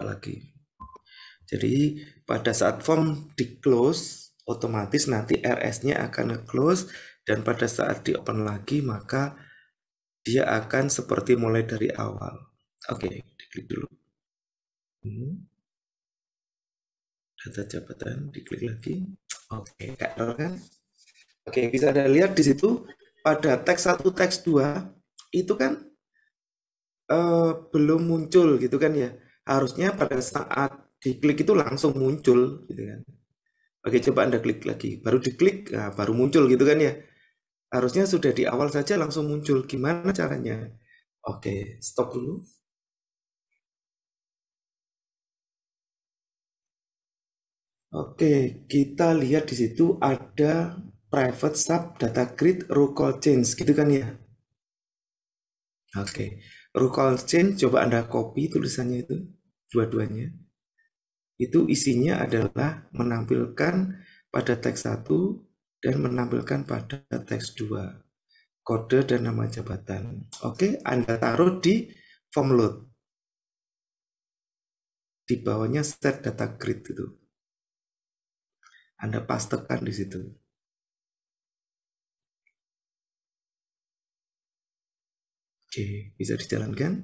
apalagi. Jadi pada saat form di close, otomatis nanti RS-nya akan nge-close, dan pada saat di open lagi maka dia akan seperti mulai dari awal. Oke, diklik dulu. Data jabatan, diklik lagi. Oke, error kan? Oke, bisa Anda lihat di situ pada teks 1, teks 2 itu kan belum muncul gitu kan ya. Harusnya pada saat diklik itu langsung muncul gitu kan. Oke, coba Anda klik lagi. Baru diklik, nah, baru muncul gitu kan ya. Harusnya sudah di awal saja langsung muncul. Gimana caranya? Oke, stop dulu. Oke, kita lihat di situ ada private sub data grid row call change gitu kan ya. Oke, row call change coba Anda copy tulisannya itu dua-duanya. Itu isinya adalah menampilkan pada teks 1 dan menampilkan pada teks 2 kode dan nama jabatan. Oke, Anda taruh di form load. Di bawahnya set data grid itu. Anda pastekan di situ. Oke, bisa dijalankan.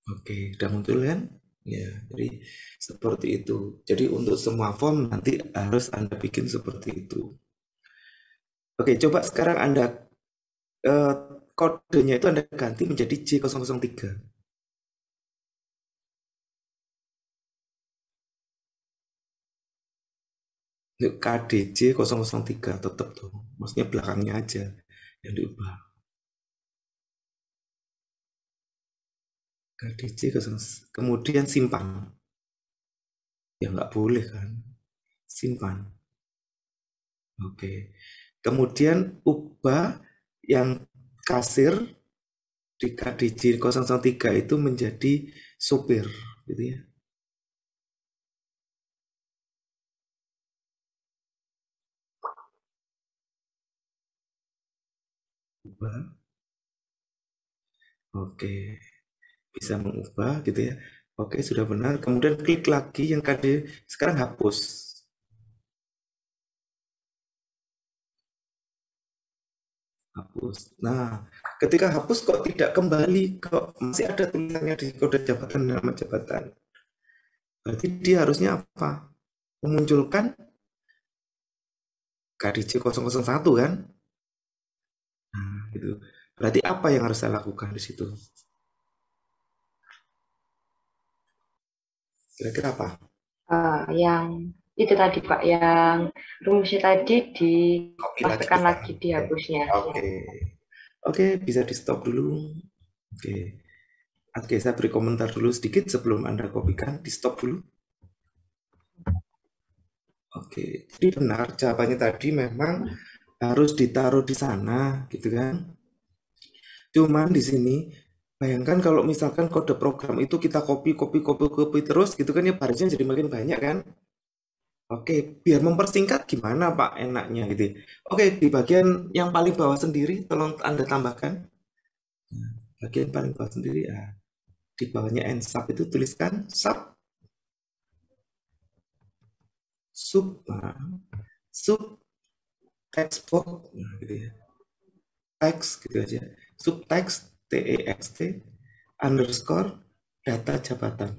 Oke, udah muncul kan? Ya, jadi seperti itu. Jadi untuk semua form nanti harus Anda bikin seperti itu. Oke, coba sekarang Anda kodenya itu Anda ganti menjadi J003. KDJ 003 tetap tuh. Maksudnya belakangnya aja yang diubah. KDJ 0, kemudian simpan. Ya nggak boleh kan. Simpan. Oke. Kemudian ubah yang kasir di KDJ 003 itu menjadi supir gitu ya. Ubah. Oke. Bisa mengubah gitu ya. Oke, sudah benar. Kemudian klik lagi yang KD, sekarang hapus. Hapus. Nah, ketika hapus kok tidak kembali, kok masih ada tulisannya di kode jabatan nama jabatan. Berarti dia harusnya apa? Memunculkan KDJ 001 kan? Nah, gitu. Berarti apa yang harus saya lakukan di situ? Kira-kira apa? Yang itu tadi Pak, yang rumusnya tadi Copy lagi ke dipastikan lagi kanan. Ya. dihapusnya. Oke. Oke, bisa di stop dulu. Oke. Oke, saya beri komentar dulu sedikit sebelum Anda kopikan. Di stop dulu. Oke, jadi benar jawabannya tadi memang harus ditaruh di sana, gitu kan? Cuman di sini, bayangkan kalau misalkan kode program itu kita copy terus, gitu kan ya barisnya jadi makin banyak kan? Oke, biar mempersingkat gimana Pak enaknya gitu. Oke, di bagian yang paling bawah sendiri, tolong Anda tambahkan. Bagian paling bawah sendiri, ya. Di bawahnya n sub itu tuliskan sub, nah, sub text box, nah, gitu ya. Teks gitu aja. Subtext text underscore data jabatan.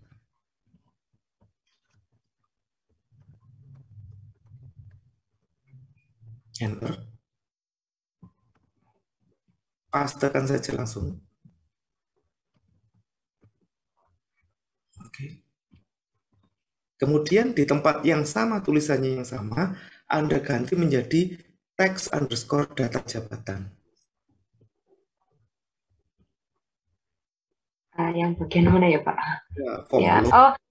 Enter. Pastekan saja langsung. Oke. Kemudian di tempat yang sama, tulisannya yang sama, Anda ganti menjadi text underscore data jabatan. Yang bagian mana ya Pak? Ya,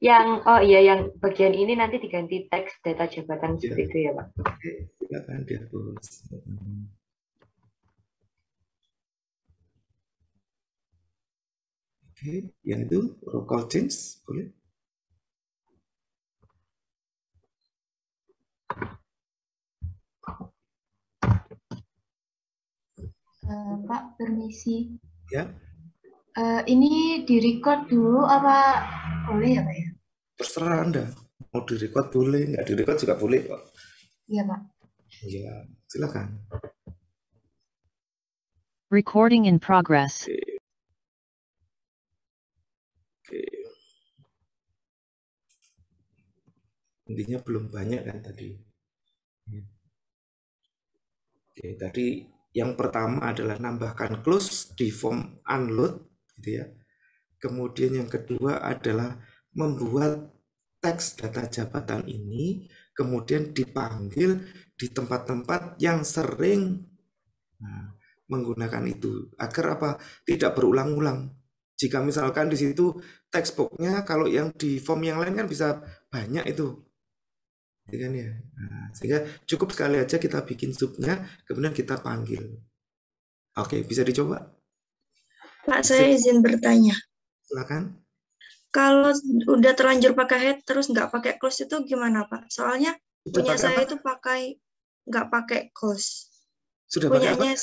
Ya, form iya yang bagian ini nanti diganti teks data jabatan ya. seperti itu ya Pak. Oke, silakan dihapus. Oke, yang itu row call change boleh. Pak, permisi. Ya, Ini di-record dulu apa boleh ya, Pak ya? terserah Anda. Mau direcord boleh, nggak direcord juga boleh kok. Iya, Pak. Ya, silakan. Recording in progress. Oke. Intinya belum banyak kan tadi. Oke, tadi yang pertama adalah nambahkan close di form unload, gitu ya. Kemudian yang kedua adalah membuat teks data jabatan ini kemudian dipanggil di tempat-tempat yang sering menggunakan itu agar apa? Tidak berulang-ulang. Jika misalkan di situ textbooknya kalau yang di form yang lain kan bisa banyak itu, gitu kan ya. Nah, sehingga cukup sekali aja kita bikin subnya, kemudian kita panggil. Oke, bisa dicoba. Pak, saya izin bertanya. Silakan. Kalau udah terlanjur pakai head terus nggak pakai close itu gimana, Pak? Soalnya Sudah punya pakai saya apa? itu nggak pakai close. Sudah pakai apa? Punyanya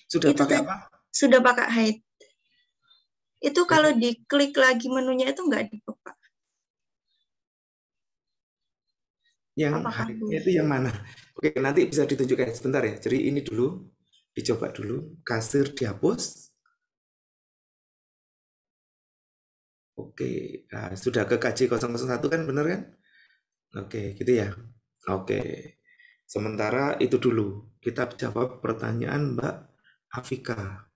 Sudah itu pakai tadi apa? sudah pakai head. Itu kalau diklik lagi menunya itu nggak dibuka. Yang Apakah high-nya boleh? itu yang mana? Oke, nanti bisa ditunjukkan sebentar ya. Jadi ini dulu, dicoba dulu. Kasir dihapus. Oke, nah, sudah ke KJ 001 kan bener kan? Oke, gitu ya. Oke. Sementara itu dulu. Kita jawab pertanyaan Mbak Afika.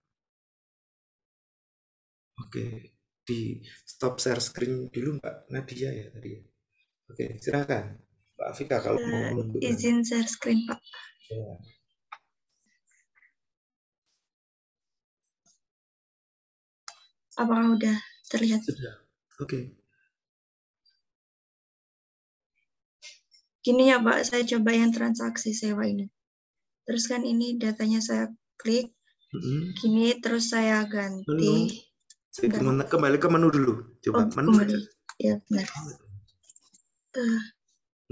Oke, di stop share screen dulu Mbak Nadia ya tadi ya. Oke, silakan Mbak Afika kalau mau menunjukkan. Izin share screen, Pak. Ya. Apakah udah terlihat? Sudah. Oke. Gini ya, Pak, saya coba yang transaksi sewa ini. Terus kan ini datanya saya klik, gini terus saya ganti. Menu. Kembali ke menu dulu. Coba menu kembali. aja. Ya, benar.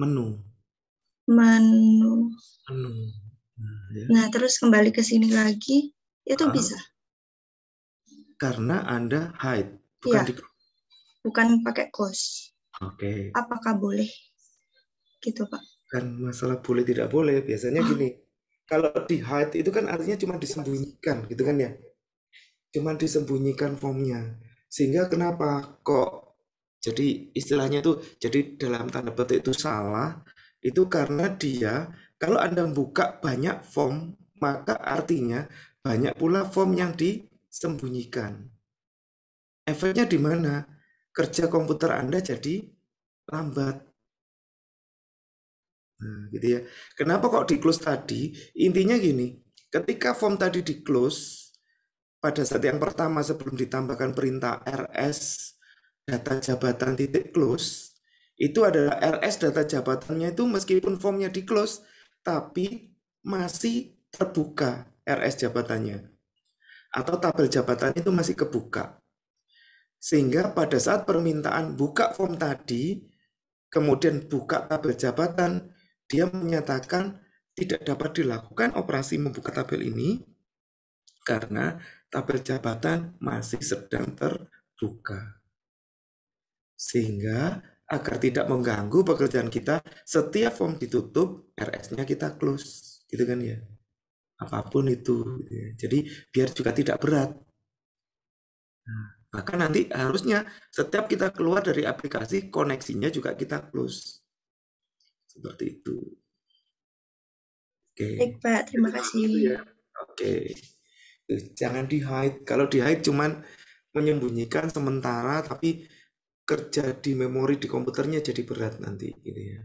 Menu. Menu. Ya. Nah, terus kembali ke sini lagi, itu bisa. Karena Anda hide, bukan ya, bukan pakai close. Oke. Apakah boleh? Gitu, Pak. Kan masalah boleh tidak boleh, biasanya gini. Kalau di hide itu kan artinya cuma disembunyikan, gitu kan ya. Cuma disembunyikan formnya. Sehingga kenapa kok jadi istilahnya itu jadi dalam tanda petik itu salah, itu karena dia kalau Anda buka banyak form, maka artinya banyak pula form yang disembunyikan. Efeknya di mana? Kerja komputer Anda jadi lambat. Nah, gitu ya. Kenapa kok di close tadi? Intinya gini, ketika form tadi di close, pada saat yang pertama sebelum ditambahkan perintah rs data jabatan titik close, itu adalah rs data jabatannya itu meskipun formnya di close, tapi masih terbuka rs jabatannya. Atau tabel jabatannya itu masih kebuka. Sehingga pada saat permintaan buka form tadi, kemudian buka tabel jabatan, dia menyatakan tidak dapat dilakukan operasi membuka tabel ini karena tabel jabatan masih sedang terbuka. Sehingga agar tidak mengganggu pekerjaan kita, setiap form ditutup, RS-nya kita close. Gitu kan ya. Apapun itu. Jadi biar juga tidak berat. Nah, bahkan nanti harusnya setiap kita keluar dari aplikasi, koneksinya juga kita close. Seperti itu. Oke. Baik, Pak. Terima kasih. Oke. Jangan di-hide. Kalau di-hide cuman menyembunyikan sementara, tapi kerja di memori di komputernya jadi berat nanti. Gitu ya.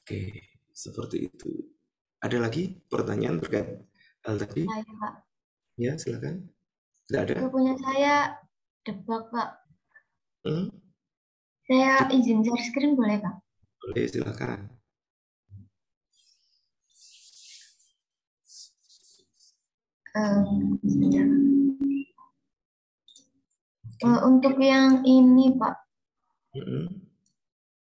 Oke. Seperti itu. Ada lagi pertanyaan terkait hal tadi? Nah, ya, Pak. Ya, silakan. Tidak ada? Itu punya saya debak, Pak. Hmm? Saya izin share screen boleh, Pak? Boleh, silakan. Sebentar. Untuk yang ini, Pak.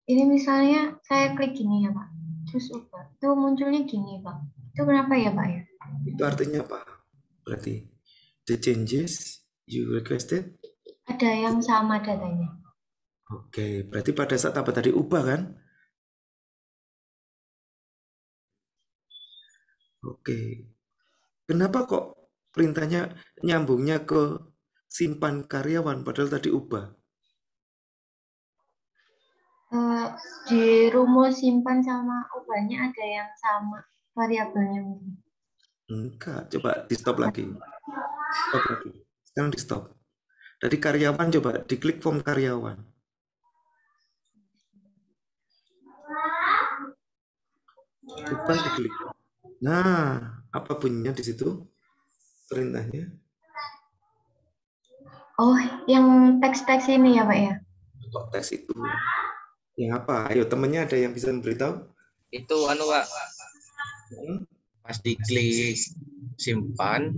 Ini misalnya saya klik gini ya, Pak. Terus ubah. Itu munculnya gini, Pak. Itu kenapa ya Pak ya? Itu artinya apa? Berarti the changes you requested. Ada yang sama datanya. Oke, berarti pada saat apa tadi ubah kan? Oke. Kenapa kok perintahnya nyambungnya ke simpan karyawan padahal tadi ubah? Di rumus simpan sama ubahnya ada yang sama variabelnya mungkin. Enggak, coba di stop lagi. Stop lagi. Sekarang di stop. Dari karyawan coba diklik form karyawan. Ubah diklik. Nah, apa bunyinya di situ? Perintahnya. Oh, yang teks-teks ini ya Pak ya? Kok tes itu? Yang apa? Ayo temennya ada yang bisa memberitahu? Itu anu Pak, Hmm? pas diklik simpan,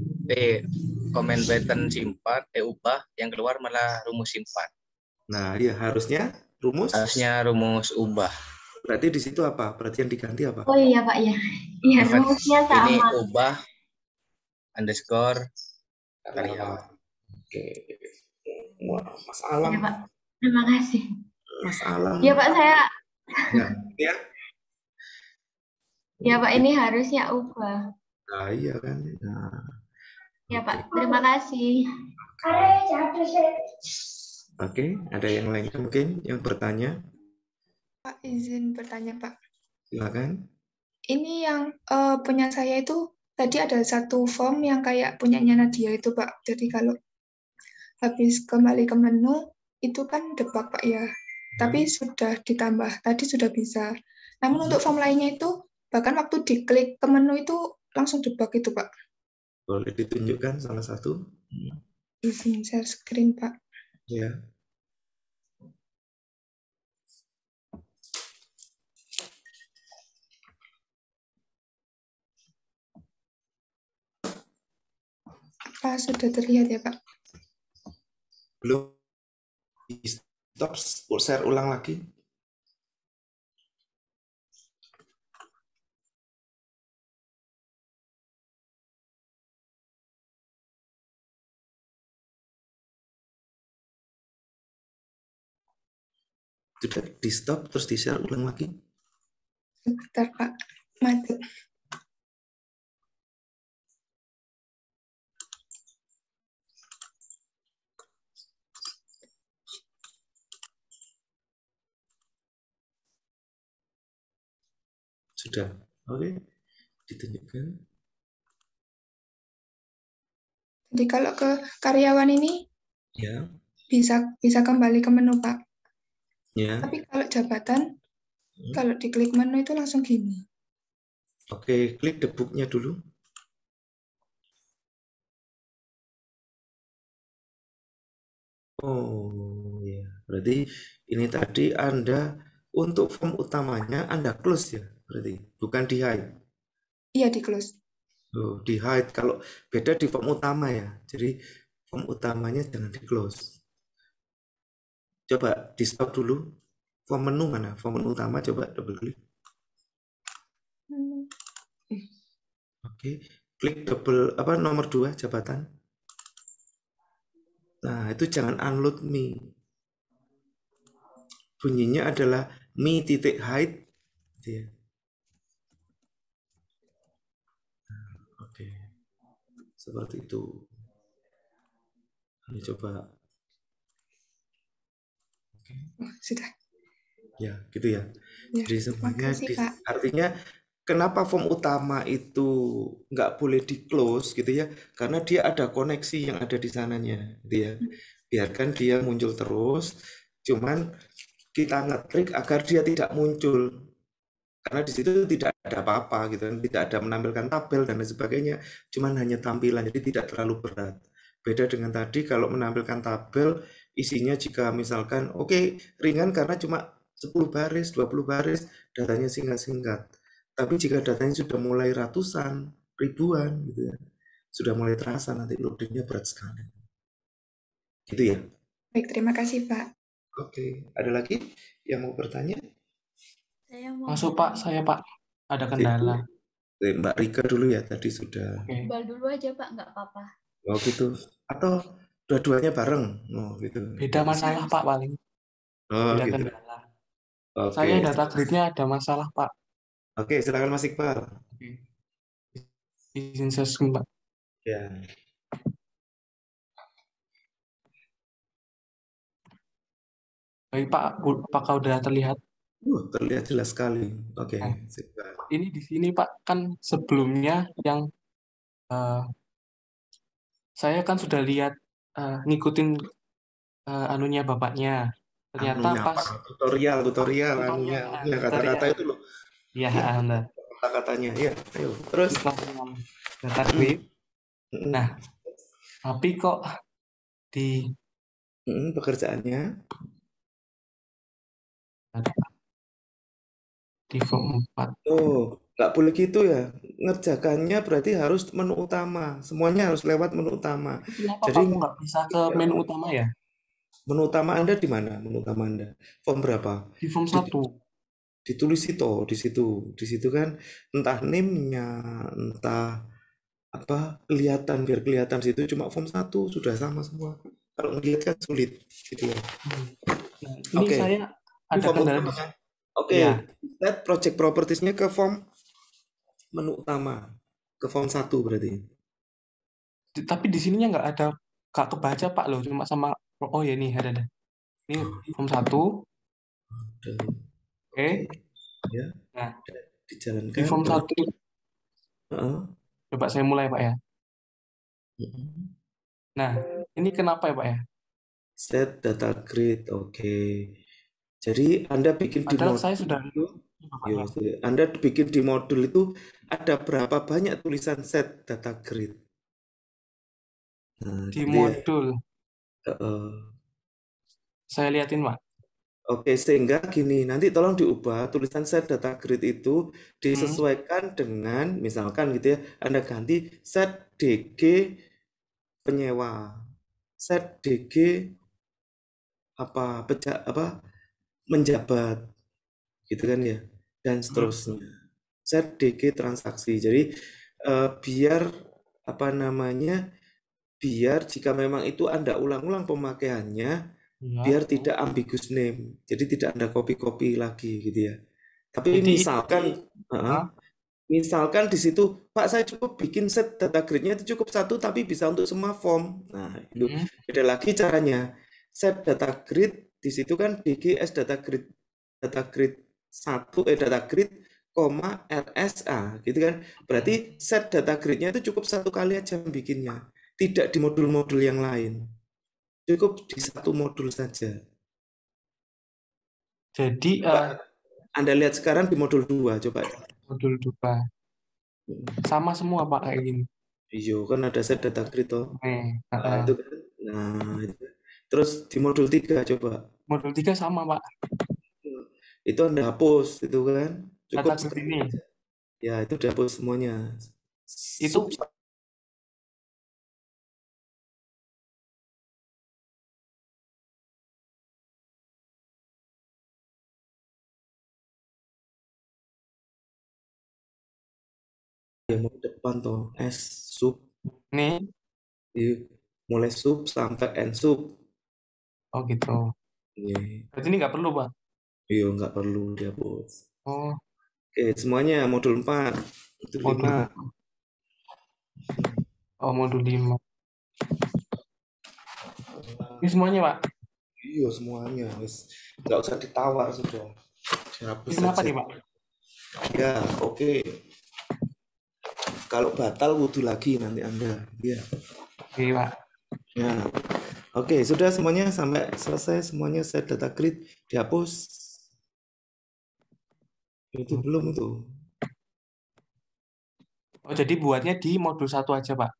comment button simpan, ubah, yang keluar malah rumus simpan. Nah, ya harusnya rumus. Harusnya rumus ubah. Berarti di situ apa? Berarti yang diganti apa? Oh iya Pak ya. Iya, rumusnya sama. Ini ubah underscore karyawan. Oke. Wah, Mas Alam. Ya Pak. Terima kasih. Mas Alam. Ya Pak, saya. Ya. Ya Pak, ini harusnya ubah. Nah, iya kan. Nah. Ya Pak, terima kasih. Oke, ada yang lain mungkin yang bertanya? Pak, izin bertanya, Pak. Silakan. Ini yang punya saya itu tadi ada satu form yang kayak punyanya Nadia itu, Pak. Jadi kalau habis kembali ke menu, itu kan debug, Pak, ya. Tapi sudah ditambah, tadi sudah bisa. Namun untuk form lainnya itu, bahkan waktu diklik ke menu itu langsung debug itu, Pak. Boleh ditunjukkan salah satu? Izin share screen, Pak. Ya. Pak, sudah terlihat ya, Pak? Belum. Stop, share ulang lagi. Sudah di stop terus di share ulang lagi. Sebentar, Pak. Mati. Sudah. Oke. Ditunjukkan. Jadi kalau ke karyawan ini Ya. bisa kembali ke menu, Pak. Ya. Tapi kalau jabatan, kalau diklik menu itu langsung gini. Oke, klik debugnya dulu. Oh ya, berarti ini tadi Anda untuk form utamanya Anda close ya, berarti bukan di hide. Iya, di close. Oh, di hide kalau beda di form utama ya. Jadi form utamanya jangan di close. Coba di stop dulu. Form menu mana? Form menu utama coba double klik. Oke, klik double nomor 2 jabatan. Nah, itu jangan unload me. Bunyinya adalah me.hide gitu ya. Oke. Seperti itu. Ini coba. Oke. Oh, sudah. Ya, gitu ya. Ya, Jadi semuanya makasih, Pak. artinya kenapa form utama itu nggak boleh di close gitu ya? Karena dia ada koneksi yang ada di sananya, gitu ya. Biarkan dia muncul terus, cuman kita ngetrik agar dia tidak muncul. Karena di situ tidak ada apa-apa gitu kan, tidak ada menampilkan tabel dan lain sebagainya, cuman hanya tampilan, jadi tidak terlalu berat. Beda dengan tadi kalau menampilkan tabel, isinya jika misalkan oke, ringan karena cuma 10 baris, 20 baris, datanya singkat-singkat. Tapi jika datanya sudah mulai ratusan, ribuan gitu ya, sudah mulai terasa nanti loadingnya berat sekali. Gitu ya. Baik, terima kasih, Pak. Oke, ada lagi yang mau bertanya? Saya mau Masuk Pak, saya Pak. Ada kendala. Mbak Rika dulu ya, tadi sudah. Oke. Iqbal dulu aja Pak, nggak apa-apa. Oh gitu. Atau dua-duanya bareng? Oh gitu. Beda masalah Pak paling. Oh Beda gitu. kendala. Oke. Saya data grid-nya ada masalah Pak. Oke, silakan Mas Iqbal. Oke. Izin saya screen, Pak. Ya. Baik Pak, apakah udah terlihat? Terlihat jelas sekali. Oke, Nah, silakan. ini di sini Pak, kan sebelumnya yang saya kan sudah lihat ngikutin anunya bapaknya. Ternyata Anunya pas apa? Tutorial anunya, ya kata-kata itu loh. ya Ya, Anda kata-katanya. Ya, ayo. Terus. data grid. Nah, tapi kok di pekerjaannya di form 4. Oh, nggak boleh gitu ya. Ngerjakannya berarti harus menu utama. Semuanya harus lewat menu utama. Kenapa Jadi Pak nggak bisa ke menu utama ya? menu utama Anda di mana? Menu utama Anda. Form berapa? Di form 1. Ditulis itu di situ. Di situ kan entah name-nya, entah apa kelihatan biar kelihatan situ cuma form 1 sudah sama semua. Kalau ngelihat kan sulit gitu ya. Nah, ini Oke. saya ada Form kendala di utama. Oke. Ya. Set project properties-nya ke form menu utama. Ke form 1 berarti. Tapi di sininya nggak kebaca Pak loh, cuma sama oh ya nih ada. Ini form 1. Oke. Ya. Nah, Dijalankan. di form 1. Coba saya mulai Pak ya. Nah, ini kenapa ya Pak ya? Set data grid, oke. Jadi Anda bikin di Padahal modul saya sudah itu, Anda bikin di modul itu ada berapa banyak tulisan set data grid? Nah, di gitu modul. Ya. Saya liatin Pak. Oke, sehingga gini, nanti tolong diubah tulisan set data grid itu disesuaikan dengan misalkan gitu ya, Anda ganti set DG penyewa, set DG menjabat gitu kan ya, dan seterusnya. Set DG transaksi. Jadi biar biar jika memang itu Anda ulang-ulang pemakaiannya, biar tidak ambiguous name. Jadi tidak Anda copy-copy lagi gitu ya. Tapi Jadi, misalkan di situ, Pak, saya cukup bikin set data grid-nya itu cukup 1 tapi bisa untuk semua form. Nah, itu beda lagi caranya. Set data grid di situ kan DGS data grid 1 data grid, RSA gitu kan. Berarti set data grid-nya itu cukup 1 kali aja bikinnya. Tidak di modul-modul yang lain. Cukup di 1 modul saja. Jadi Anda lihat sekarang di modul 2, coba. Modul 2. Sama semua Pak kayak gini. Iya, kan ada set data grid toh. Itu kan. Nah, itu. Terus di modul 3 coba. Modul 3 sama Pak. Itu Anda hapus itu kan. Cukup data grid ini. Ya, itu dihapus semuanya. Itu yang mau depan toh S sub nih mulai sub sampai N sub. Oh gitu. Berarti ini nggak perlu Pak? Iya, nggak perlu dihapus. Oh. Oke, semuanya modul 4. Modul 5. Oh, modul 5. Ini semuanya Pak? Iya, semuanya. Nggak usah ditawar sudah. Dihapus saja. Kenapa nih Pak? Ya, oke. Kalau batal wudhu lagi nanti Anda. Ya. Oke Pak. Ya. Oke, sudah semuanya sampai selesai semuanya set data grid dihapus. Itu belum itu. Oh, jadi buatnya di modul 1 aja Pak?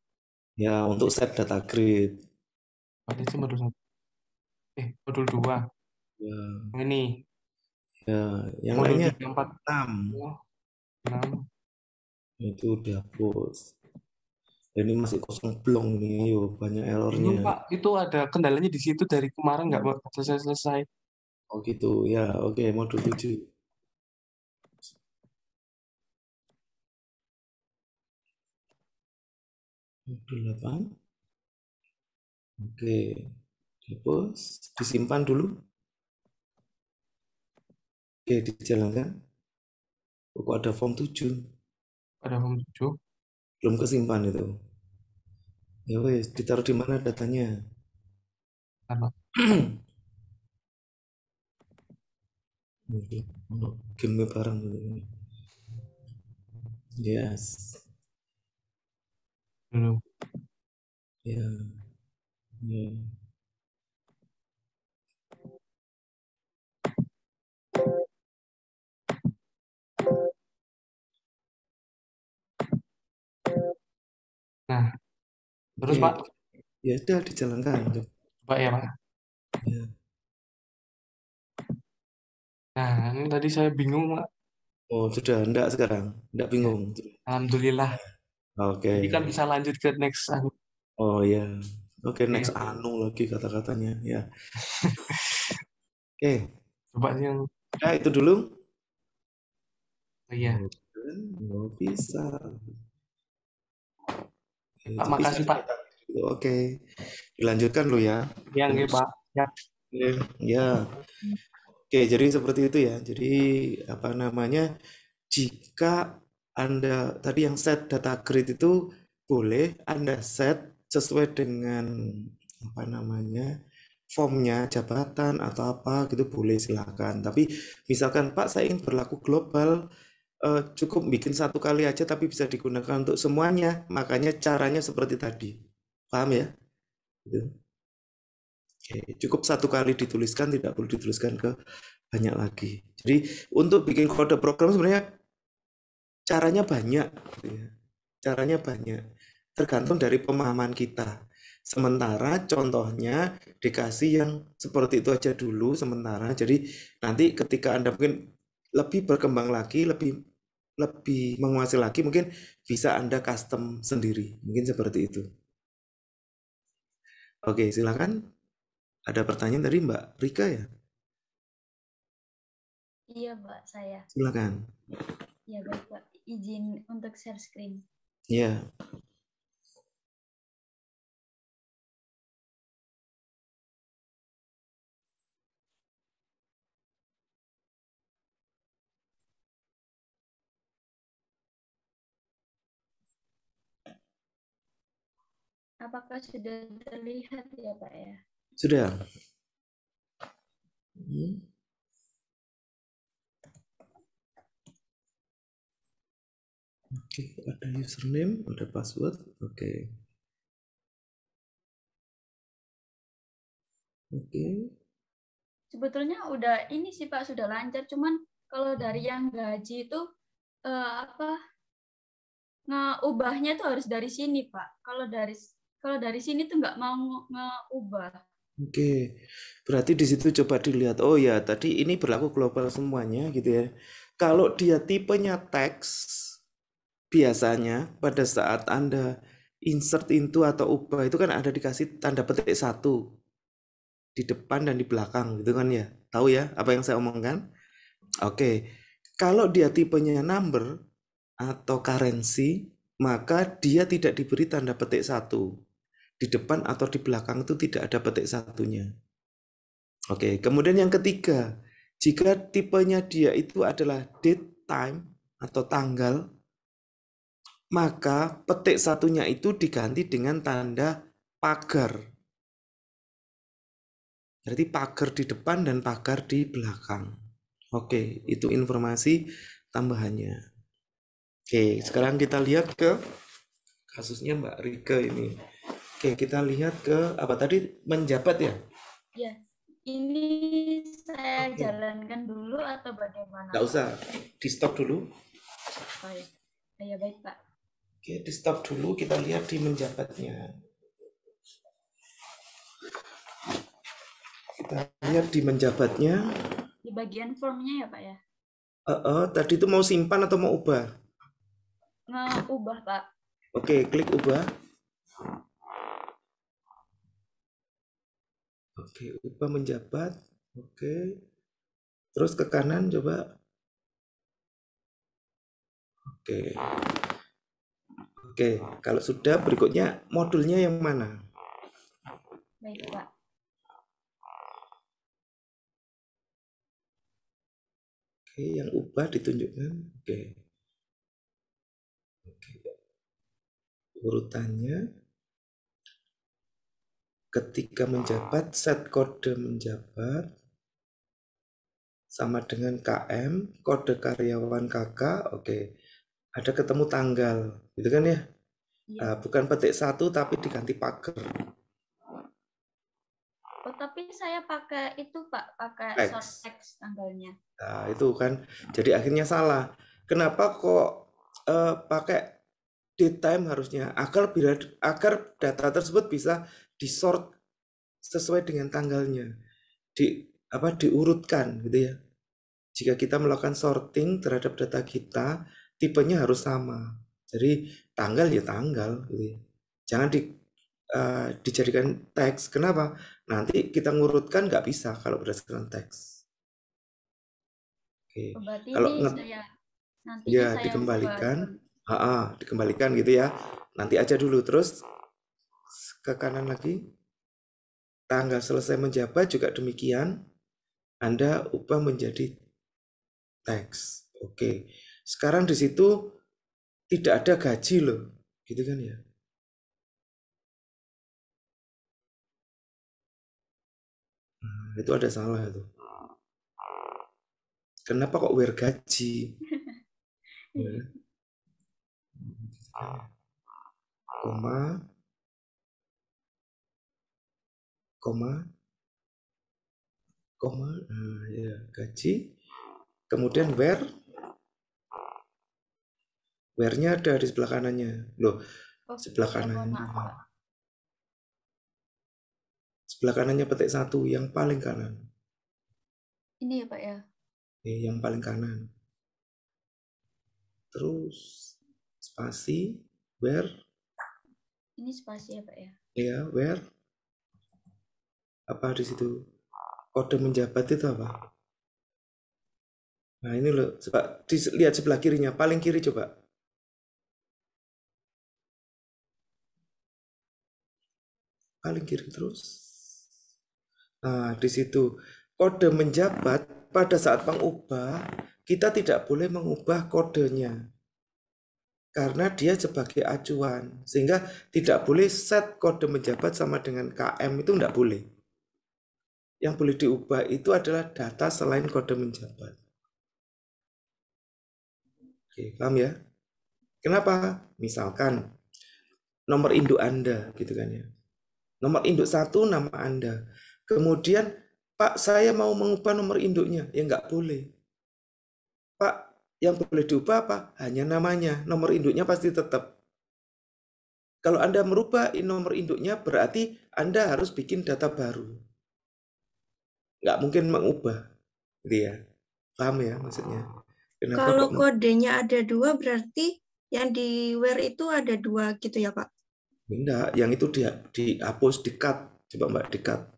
Ya, untuk set data grid. Berarti itu modul 1. Modul 2. Ya. Ini. Ya, yang modul lainnya 4. 6. 6. Itu dihapus. Ini masih kosong blong nih, ayo banyak errornya. Pak, itu ada kendalanya di situ dari kemarin nggak selesai. Oh gitu, ya oke, modul 7. Modul 8. Oke. Terus disimpan dulu. Oke, dijalankan. Kok ada form 7? Ada form 7. Belum kesimpan itu. Ya wes, ditaruh di mana datanya? Apa? Game bareng gitu. Yes. Dulu. Ya. Ya. Nah, terus Oke. Pak? Ya udah dijalankan. Coba ya Pak. Ya. Nah, ini tadi saya bingung Pak. Oh, sudah enggak sekarang? Enggak Ya, bingung. alhamdulillah. Oke. Jadi kan bisa lanjut ke next. Oh ya. Oke, Oke. next anu lagi kata-katanya ya. Oke. Coba yang Nah, itu dulu. iya. Oh, bisa. Pak, Itu bisa makasih Pak. Oke. Dilanjutkan lu ya. Yang Pak. Ya. Ya. Oke, jadi seperti itu ya. Jadi apa namanya? Jika Anda tadi yang set data grid itu boleh Anda set sesuai dengan apa namanya? Formnya, jabatan atau apa gitu boleh silakan. Tapi misalkan Pak saya ingin berlaku global, cukup bikin satu kali aja tapi bisa digunakan untuk semuanya. Makanya caranya seperti tadi. Paham ya? Gitu. Oke, cukup satu kali dituliskan, tidak perlu dituliskan ke banyak lagi. Jadi untuk bikin kode program sebenarnya caranya banyak, gitu ya. Caranya banyak, tergantung dari pemahaman kita. Sementara contohnya dikasih yang seperti itu aja dulu sementara. Jadi nanti ketika Anda mungkin lebih berkembang lagi, lebih menguasai lagi, mungkin bisa Anda custom sendiri. Mungkin seperti itu. Oke, silakan. Ada pertanyaan dari Mbak Rika ya? Iya, Mbak, saya. Silakan. Ya, baik, Pak. Izin untuk share screen. Iya. Apakah sudah terlihat ya, Pak ya? Sudah. Oke, ada username, ada password. Oke. Oke. Sebetulnya udah ini sih Pak, sudah lancar. Cuman kalau dari yang gaji itu ngeubahnya tuh harus dari sini Pak. Kalau dari sini tuh nggak mau ngeubah. Oke, berarti di situ coba dilihat. Oh ya, tadi ini berlaku global semuanya gitu ya. Kalau dia tipenya teks, biasanya pada saat Anda insert into atau ubah itu kan ada dikasih tanda petik 1 di depan dan di belakang gitu kan ya. Tahu ya apa yang saya omongkan? Oke, kalau dia tipenya number atau currency, maka dia tidak diberi tanda petik 1. Di depan atau di belakang itu tidak ada petik 1-nya. Oke, kemudian yang ketiga, jika tipenya dia itu adalah date time atau tanggal, maka petik 1-nya itu diganti dengan tanda pagar. Berarti pagar di depan dan pagar di belakang. Oke, itu informasi tambahannya. Oke, sekarang kita lihat ke kasusnya Mbak Rika ini. Oke, kita lihat ke apa tadi, menjabat ya? Ya, ini saya jalankan dulu atau bagaimana? Nggak usah, di stop dulu. Oh ya. Ya baik Pak. Oke, di stop dulu, kita lihat di menjabatnya. Kita lihat di menjabatnya. Di bagian formnya ya Pak ya? Tadi itu mau simpan atau mau ubah? Ngeubah Pak. Oke, klik ubah. Oke, ubah menjabat. Oke. Terus ke kanan coba. Oke. Oke, kalau sudah berikutnya modulnya yang mana? Baik, Pak. Oke, yang ubah ditunjukkan. Oke. Urutannya ketika menjabat, set kode menjabat sama dengan KM, kode karyawan KK. Oke. Ada ketemu tanggal, gitu kan ya? Iya. Bukan petik 1 tapi diganti pagar. Oh, tapi saya pakai itu, Pak, pakai short Text. text tanggalnya. Nah, itu kan jadi akhirnya salah. Kenapa kok pakai date time harusnya agar data tersebut bisa disort sesuai dengan tanggalnya, diurutkan gitu ya. Jika kita melakukan sorting terhadap data kita, tipenya harus sama. Jadi tanggal ya tanggal gitu ya. Jangan dijadikan teks. Kenapa? Nanti kita ngurutkan nggak bisa kalau berdasarkan teks. Oke. Berarti Kalau ini nantinya ya saya dikembalikan, ubah. dikembalikan gitu ya. Nanti aja dulu, terus ke kanan lagi. Tanggal selesai menjabat juga demikian. Anda ubah menjadi teks. Oke. Sekarang di situ tidak ada gaji loh, gitu kan ya? Itu ada salah itu. Kenapa kok where gaji? Ya. Koma, ya gaji. Kemudian where-nya ada di sebelah kanannya. Loh, sebelah kanannya. Sebelah kanannya petik 1 yang paling kanan. Ini ya, Pak ya. Yang paling kanan. Terus spasi, where. Ini spasi ya, Pak ya. Ya, where. Apa di situ? Kode menjabat itu apa? Nah, ini loh, coba lihat sebelah kirinya, paling kiri coba. Paling kiri terus. Nah, di situ kode menjabat pada saat mengubah, kita tidak boleh mengubah kodenya. Karena dia sebagai acuan. Sehingga tidak boleh set kode menjabat sama dengan KM, itu tidak boleh. Yang boleh diubah itu adalah data selain kode menjabat. Oke, paham ya? Kenapa? Misalkan nomor induk Anda, gitu kan ya. Nomor induk 1 nama Anda. Kemudian, Pak, saya mau mengubah nomor induknya. Ya nggak boleh. Pak, yang boleh diubah apa? Hanya namanya. Nomor induknya pasti tetap. Kalau Anda merubah nomor induknya, berarti Anda harus bikin data baru. Nggak mungkin mengubah. Gitu ya. Paham ya maksudnya? Kenapa kalau kodenya ada 2, berarti yang di where itu ada 2 gitu ya, Pak? Enggak, yang itu dihapus, di-cut. Coba Mbak, di-cut.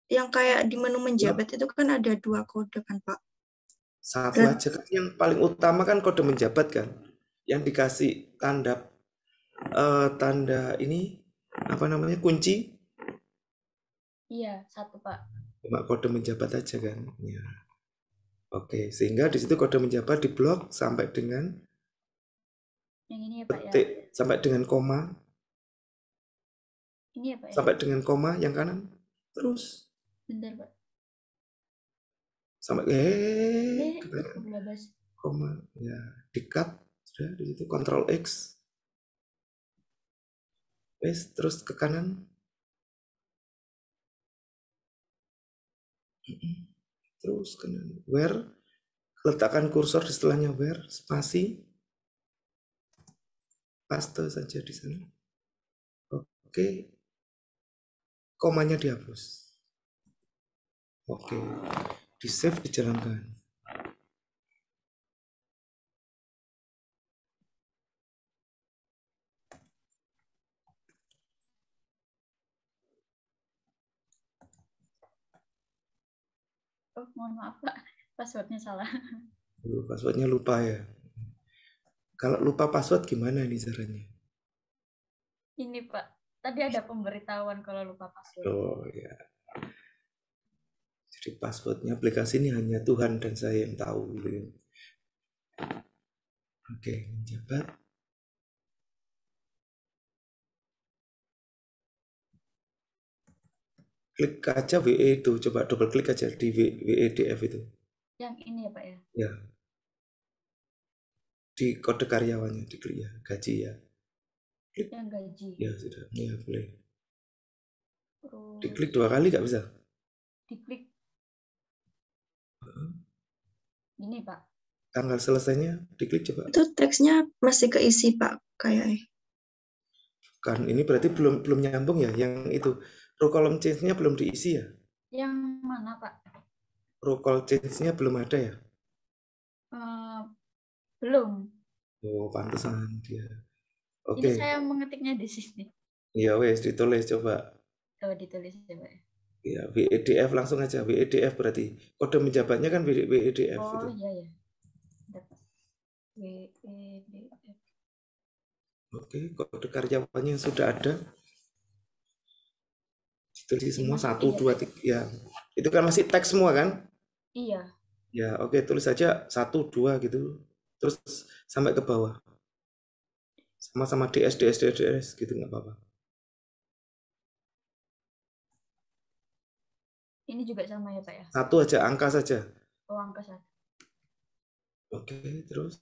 Yang kayak di menu menjabat itu kan ada 2 kode kan, Pak? Satu aja kan, yang paling utama kan kode menjabat kan. Yang dikasih tanda ini, apa namanya, kunci. Iya, 1, Pak. Cuma kode menjabat aja kan. Ya. Oke, sehingga di situ kode menjabat diblok sampai dengan yang ini ya, Pak ya. petik, sampai dengan koma. Ini ya, Pak ya. Sampai dengan koma yang kanan. Terus. Bentar, Pak. Sampai koma, ya, di-cut sudah di situ, Ctrl X. Terus ke kanan. Terus kanan. Where, letakkan kursor di setelahnya where, spasi, paste saja di sana. Oke, komanya dihapus. Oke, di save, dijalankan. Oh, mohon maaf, Pak. Passwordnya salah. Passwordnya lupa ya. Kalau lupa password gimana nih caranya? Ini Pak, tadi ada pemberitahuan kalau lupa password. Oh ya. Jadi passwordnya aplikasi ini hanya Tuhan dan saya yang tahu gitu. Oke, menjabat. Klik aja WE itu, coba double klik aja di WEDF itu. Yang ini ya Pak ya? Ya. Di kode karyawannya diklik ya, gaji ya. Klik. Yang gaji. Ya sudah, ya boleh. Terus Diklik 2 kali nggak bisa? diklik. Ini Pak. Tanggal selesainya diklik coba. Itu teksnya masih keisi Pak kayaknya. Kan ini berarti belum nyambung ya, yang itu row column change-nya belum diisi ya? Yang mana Pak? Row column change-nya belum ada ya? Belum. Oh, pantesan dia. Ini Oke. saya mengetiknya di sini. Ya wes, ditulis coba. Coba ditulis ya Pak. Ya, WEDF langsung aja. WEDF berarti. Kode menjabatnya kan WEDF Oh itu. iya ya. Dapat. WEDF. Oke, kode karyawannya sudah ada. Ditulis semua 1, 2, 3. Ya. Itu kan masih teks semua kan? Iya. Ya, oke, tulis aja 1, 2 gitu. Terus sampai ke bawah. Sama-sama DS gitu nggak apa-apa. Ini juga sama ya Pak ya? 1 aja, angka saja. Oh, angka 1. Oke, terus.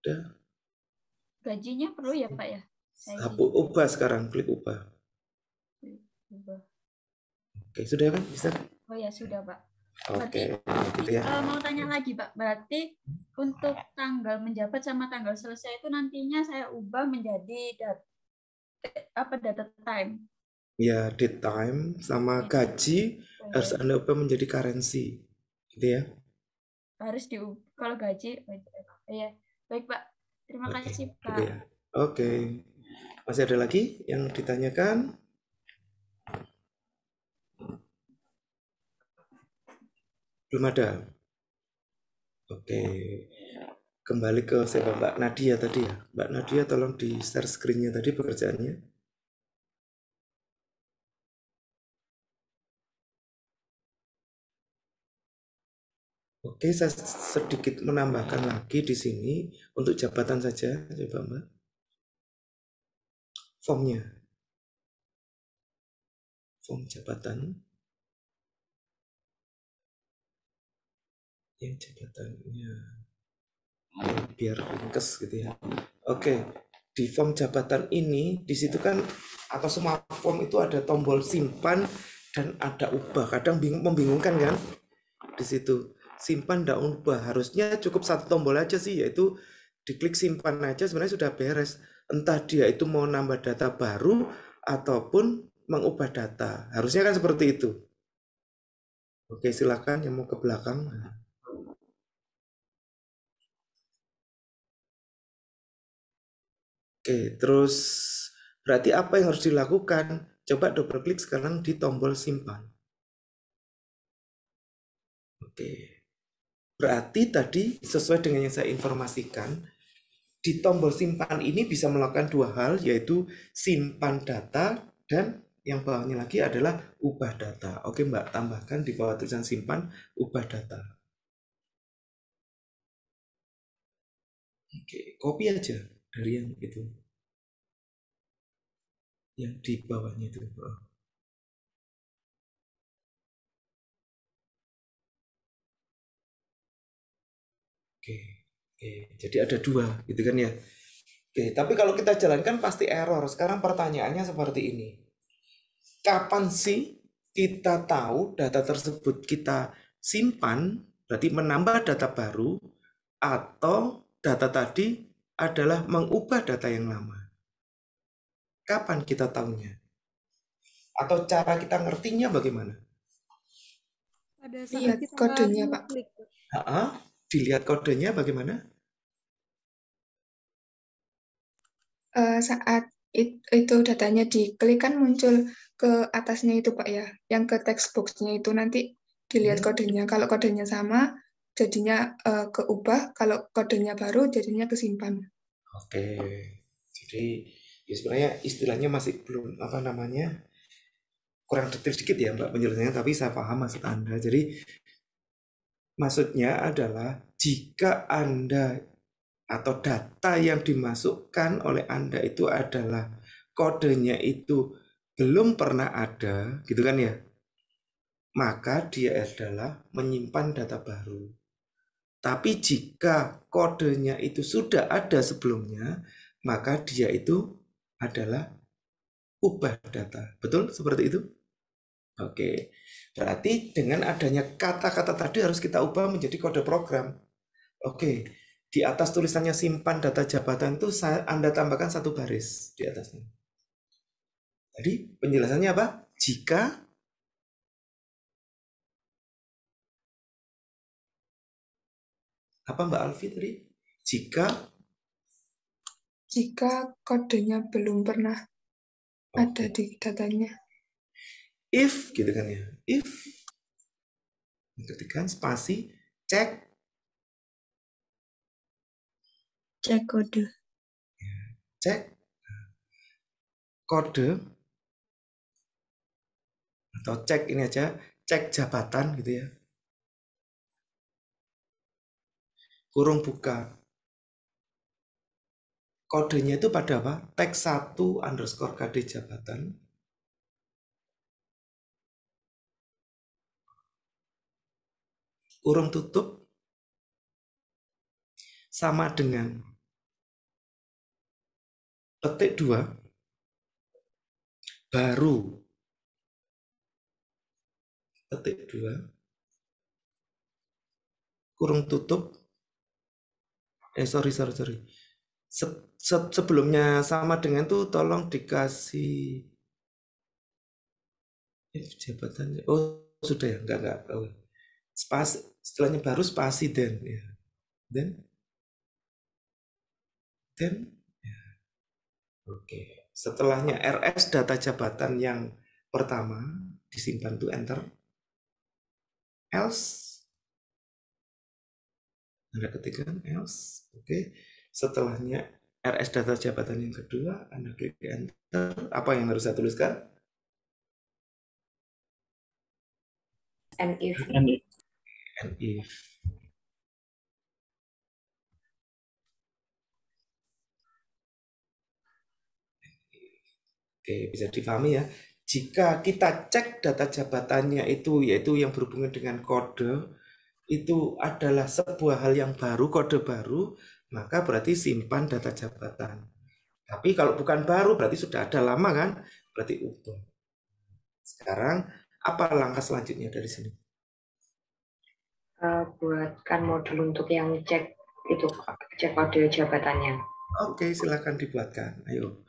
Udah. Gajinya perlu ya Pak ya? Hapus, ubah sekarang, klik ubah. Ubah. Oke, sudah kan? Bisa? Oh ya, sudah Pak. Oke, gitu ya. Mau tanya lagi Pak, berarti untuk tanggal menjabat sama tanggal selesai itu nantinya saya ubah menjadi data time. Ya, date time sama gaji harus Anda ubah menjadi currency. Gitu ya. Harus diubah kalau gaji. Ya, baik Pak. Terima kasih Pak. Gitu ya. Oke. Masih ada lagi yang ditanyakan? Belum ada. Oke. Kembali ke siapa Mbak Nadia tadi ya. Mbak Nadia tolong di share screen-nya tadi pekerjaannya. Oke, saya sedikit menambahkan lagi di sini untuk jabatan saja, coba Mbak. Formnya. Form jabatan. Yang jabatannya biar ringkes gitu ya. Oke, di form jabatan ini di situ kan atau semua form itu ada tombol simpan dan ada ubah. Kadang membingungkan kan? Di situ simpan dan ubah. Harusnya cukup satu tombol aja sih, yaitu diklik simpan aja sebenarnya sudah beres. Entah dia itu mau nambah data baru ataupun mengubah data. Harusnya kan seperti itu. Oke, silakan yang mau ke belakang. Oke, terus berarti apa yang harus dilakukan? Coba double klik sekarang di tombol simpan. Oke. Berarti tadi sesuai dengan yang saya informasikan, di tombol simpan ini bisa melakukan 2 hal, yaitu simpan data dan yang bawahnya lagi adalah ubah data. Oke Mbak, tambahkan di bawah tulisan simpan, ubah data. Oke, copy aja dari yang itu. Yang di bawahnya itu. Oke, jadi ada 2 gitu kan ya. Oke, tapi kalau kita jalankan pasti error. Sekarang pertanyaannya seperti ini. Kapan sih kita tahu data tersebut kita simpan, berarti menambah data baru, atau data tadi adalah mengubah data yang lama? Kapan kita tahunya? Atau cara kita ngertinya bagaimana? Pada saat kodenya, Pak. Dilihat kodenya bagaimana? Saat itu datanya diklik kan muncul ke atasnya itu Pak ya, yang ke text box-nya itu nanti dilihat kodenya. Kalau kodenya sama, jadinya keubah, kalau kodenya baru jadinya kesimpan. Oke, jadi ya sebenarnya istilahnya masih belum apa namanya kurang detail sedikit ya Mbak penjelasannya, tapi saya paham maksud Anda. Jadi maksudnya adalah jika Anda atau data yang dimasukkan oleh Anda itu adalah kodenya itu belum pernah ada, gitu kan ya, maka dia adalah menyimpan data baru. Tapi jika kodenya itu sudah ada sebelumnya, maka dia itu adalah ubah data. Betul seperti itu? Oke, berarti dengan adanya kata-kata tadi harus kita ubah menjadi kode program. Oke, di atas tulisannya simpan data jabatan itu Anda tambahkan satu baris di atasnya. Jadi penjelasannya apa? Jika apa Mbak Alfi tadi? Jika kodenya belum pernah ada Oke. di datanya. If gitu kan ya. If ketikkan spasi cek kode. Cek kode atau cek ini aja, cek jabatan gitu ya. Kurung buka. Kodenya itu pada apa? Teks 1 underscore KD jabatan. Kurung tutup sama dengan petik 2 baru petik 2 kurung tutup sorry sebelumnya sama dengan tuh tolong dikasih jabatan. Oh sudah ya, enggak oh. Spasi setelahnya baru spasi then ya. Then ya. Oke, setelahnya RS data jabatan yang pertama disimpan tuh enter, else Anda ketikkan else. Oke, setelahnya RS data jabatan yang kedua Anda klik enter. Apa yang harus saya tuliskan? And if. Oke, bisa difahami ya. Jika kita cek data jabatannya itu, yaitu yang berhubungan dengan kode, itu adalah sebuah hal yang baru, kode baru, maka berarti simpan data jabatan. Tapi kalau bukan baru, berarti sudah ada lama kan? Berarti ubah. Sekarang, apa langkah selanjutnya dari sini? Buatkan modul untuk yang cek kode jabatannya. Oke, silakan dibuatkan. Ayo.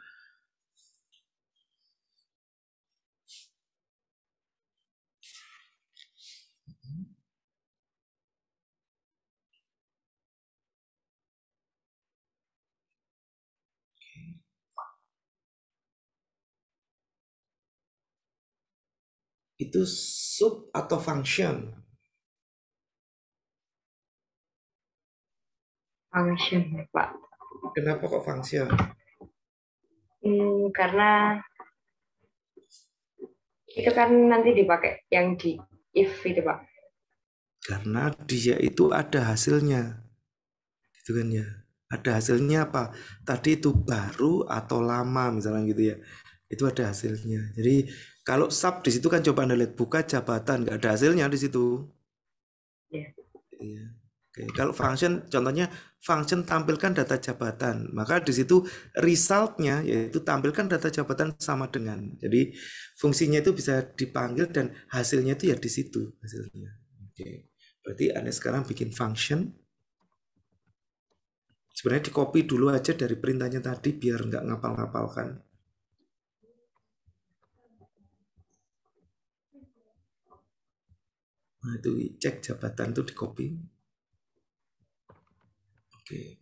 Itu sub atau function? Function, Pak. Kenapa kok function? Karena itu kan nanti dipakai yang di if itu, Pak. Karena dia itu ada hasilnya. Gitu kan ya. Ada hasilnya apa? Tadi itu baru atau lama misalnya gitu ya. Itu ada hasilnya. Jadi kalau sub di situ kan coba Anda lihat buka jabatan, nggak ada hasilnya di situ. Yeah. Ya. Oke. Kalau function, contohnya function tampilkan data jabatan, maka di situ resultnya yaitu tampilkan data jabatan sama dengan. Jadi fungsinya itu bisa dipanggil dan hasilnya itu ya di situ hasilnya. Oke. Berarti Anda sekarang bikin function. Sebenarnya di copy dulu aja dari perintahnya tadi biar nggak ngapal-ngapalkan. Nah, itu cek jabatan itu di copy. Oke.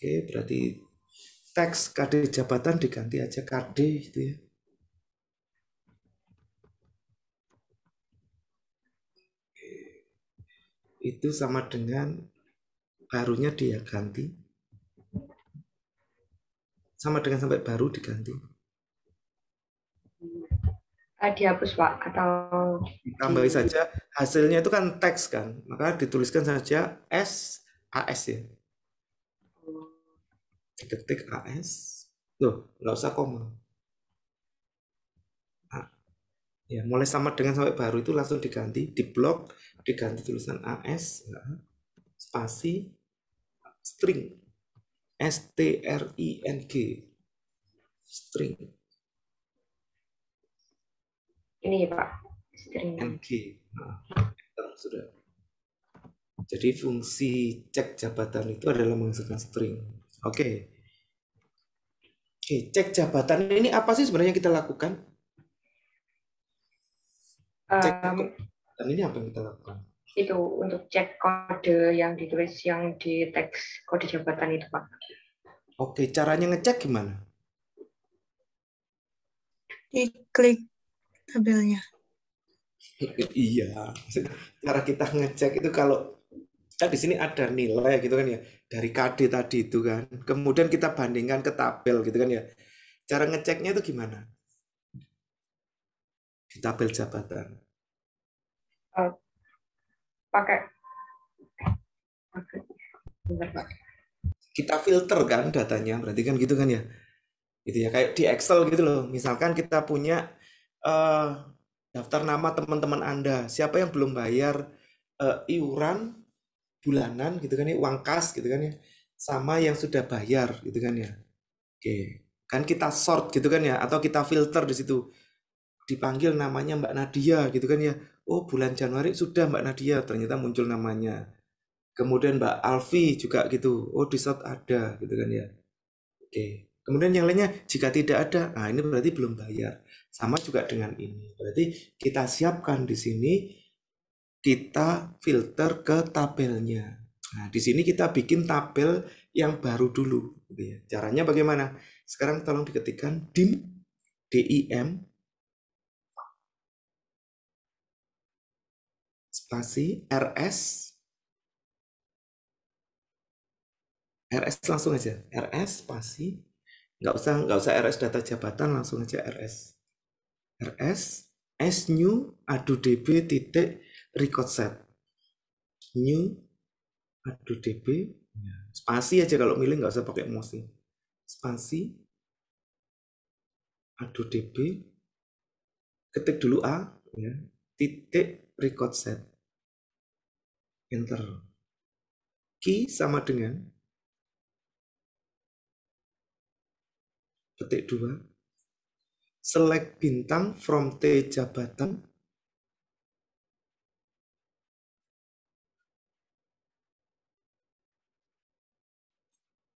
Oke, berarti teks KD jabatan diganti aja KD gitu ya. Itu sama dengan barunya dia ganti. Sama dengan sampai baru diganti. Dihapus Pak atau Tambahi saja hasilnya itu kan teks kan, maka dituliskan saja AS ya. Diketik AS, loh nggak usah koma. Ya, mulai sama dengan sampai baru itu langsung diganti, di blok diganti tulisan AS, spasi, string, STRING, string. Ini Pak, string. NG. Nah, sudah. Jadi fungsi cek jabatan itu adalah menghasilkan string. Oke, cek jabatan ini apa sih sebenarnya kita lakukan? Cek jabatan ini apa yang kita lakukan? Itu untuk cek kode yang ditulis yang di teks kode jabatan itu Pak. Oke, caranya ngecek gimana? Diklik tabelnya. Iya, cara kita ngecek itu kalau kan di sini ada nilai gitu kan ya dari KD tadi itu kan, kemudian kita bandingkan ke tabel gitu kan ya. Cara ngeceknya itu gimana? Di tabel jabatan. Kita filter kan datanya, berarti kan gitu kan ya. Gitu ya, kayak di Excel gitu loh. Misalkan kita punya daftar nama teman-teman Anda, siapa yang belum bayar iuran bulanan gitu kan ya, uang kas gitu kan ya, sama yang sudah bayar gitu kan ya. Oke, kan kita sort gitu kan ya, atau kita filter di situ. Dipanggil namanya Mbak Nadia gitu kan ya. Oh, bulan Januari sudah Mbak Nadia, ternyata muncul namanya. Kemudian Mbak Alfi juga gitu. Oh, di sort ada gitu kan ya. Oke. Kemudian yang lainnya jika tidak ada, nah ini berarti belum bayar. Sama juga dengan ini. Berarti kita siapkan di sini, kita filter ke tabelnya. Nah, di sini kita bikin tabel yang baru dulu. Gitu ya. Caranya bagaimana? Sekarang tolong diketikkan DIM spasi RS langsung aja. RS spasi, nggak usah RS data jabatan, langsung aja RS new adudb titik record set new adudb spasi aja, kalau milih nggak usah pakai mouse, spasi adudb ketik dulu A ya, titik record set, enter, key sama dengan petik 2, select bintang from T jabatan,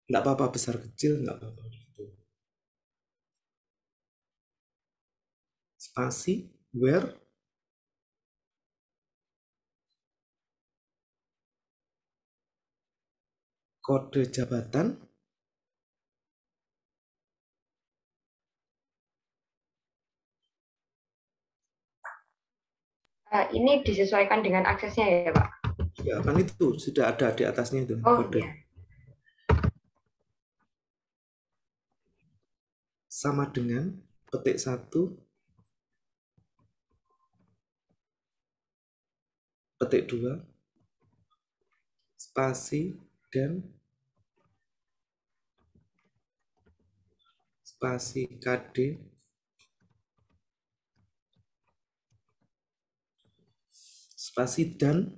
nggak apa-apa besar kecil, nggak apa-apa gitu. Spasi where kode jabatan ini disesuaikan dengan aksesnya ya Pak? Ya kan itu sudah ada di atasnya itu kode. Iya. Sama dengan petik 1, petik 2, spasi dan spasi KD spasi dan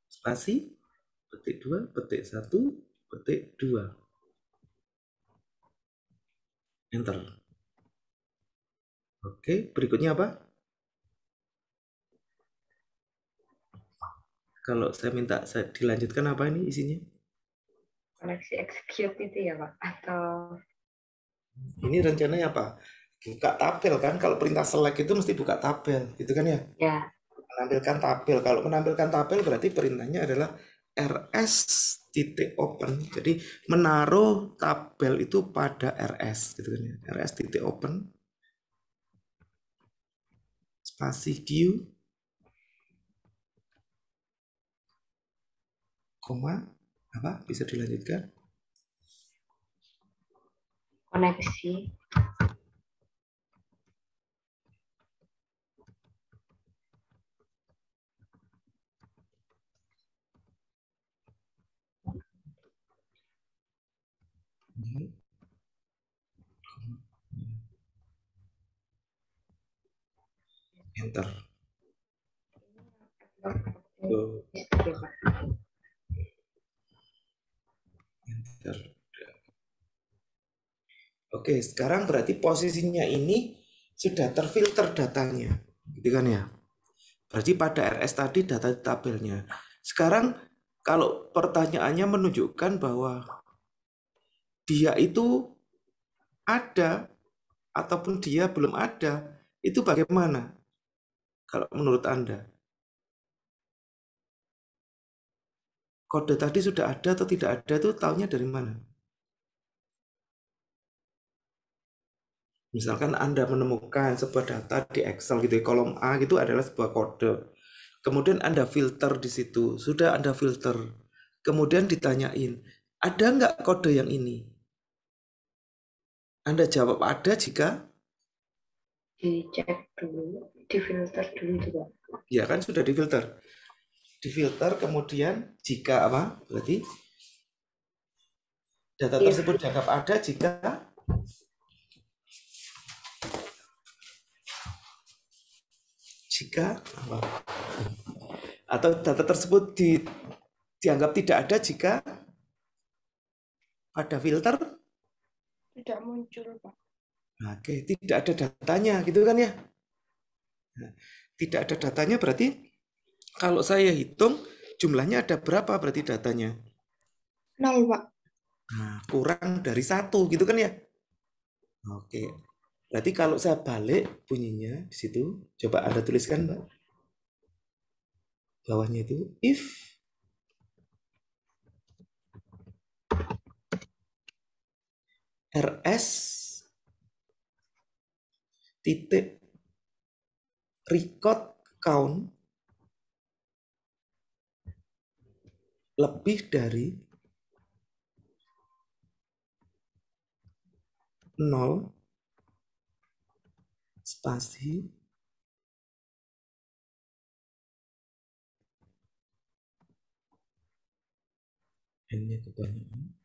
spasi petik 2, petik 1, petik 2, enter. Oke, berikutnya apa? Kalau saya minta saya dilanjutkan apa ini isinya? Koneksi execute itu ya Pak? Atau ini rencananya apa? Buka tabel kan, kalau perintah select itu mesti buka tabel gitu kan ya? Ya. Menampilkan tabel. Kalau menampilkan tabel berarti perintahnya adalah rs titik open. Jadi menaruh tabel itu pada rs gitu kan ya. Rs titik open spasi q koma apa bisa dilanjutkan koneksi enter. Enter. Oke, sekarang berarti posisinya ini sudah terfilter datanya, gitu kan ya? Berarti pada RS tadi data di tabelnya. Sekarang kalau pertanyaannya menunjukkan bahwa dia itu ada ataupun dia belum ada, itu bagaimana? Kalau menurut Anda? Kode tadi sudah ada atau tidak ada itu tahunya dari mana? Misalkan Anda menemukan sebuah data di Excel gitu, kolom A gitu adalah sebuah kode. Kemudian Anda filter di situ, sudah Anda filter. Kemudian ditanyain, ada nggak kode yang ini? Anda jawab ada jika? dicek dulu, difilter dulu juga. Ya kan sudah difilter. Difilter kemudian jika apa? Berarti data tersebut dianggap ada jika apa? Atau data tersebut dianggap tidak ada jika ada filter Tidak muncul, Pak. Oke, tidak ada datanya gitu kan ya. Nah, tidak ada datanya berarti kalau saya hitung jumlahnya ada berapa berarti datanya? 0, Pak. Nah, kurang dari 1 gitu kan ya. Oke. Berarti kalau saya balik bunyinya di situ, coba Anda tuliskan, Mbak. Bawahnya itu if rs titik record count lebih dari 0 spasi n-nya kebanyakan